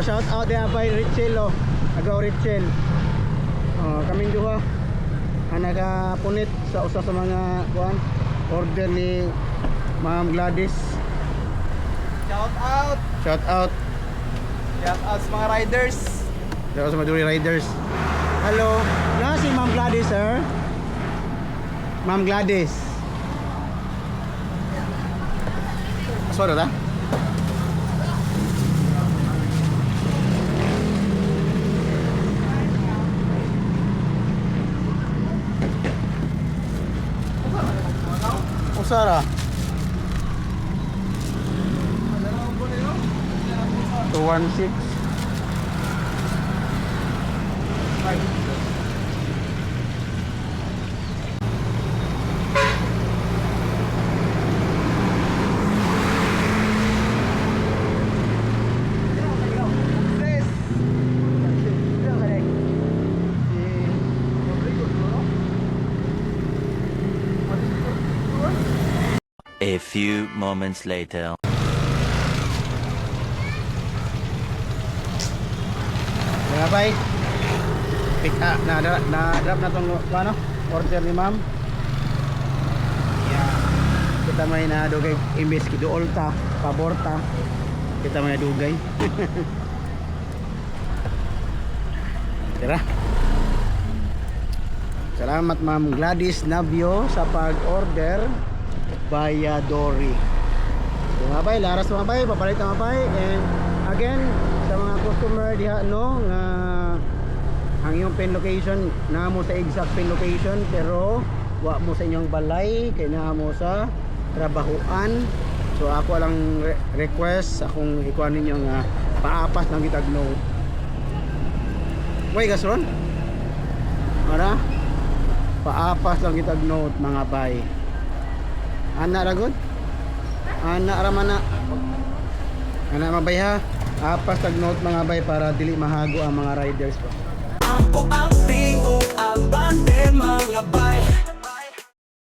shout out dia by Richel oh. Agaw Richel. Kaming duha ang nagapunit sa usa sa mga kuan order ni Ma'am Gladys. Shout out. Shout out. Shout out sa mga riders. Shout out sa Maduri Riders. Hello. Na si Ma'am Gladys, sir. Ma'am Gladys. Suara ta? Usara. 216. A few moments later. Mga bay, pick up na drop na tong ano, order ni ma'am. Yeah. Kita may na dugay imbes kiduol ta, pabor ta. Kita may dugay. Tara. Salamat Ma'am Gladys Navio sa pag-order via Dory. Mga bay, laras mga bay, papalit mga bay. And again, sa mga customer diha no nga ang iyong pin location na mo sa exact pin location pero wa mo sa inyong balay kay na mo sa trabahuan. So ako lang request akong ikuan ninyo nga paapas ng gitag no. Way gasron. Ara? Paapas lang gitag note mga bay. Ana ra gud? Ana ra man na. Ana mabay ha. Apas tag note mga bay para dili mahago ang mga riders pa. Ang tingog ang bande mga bay.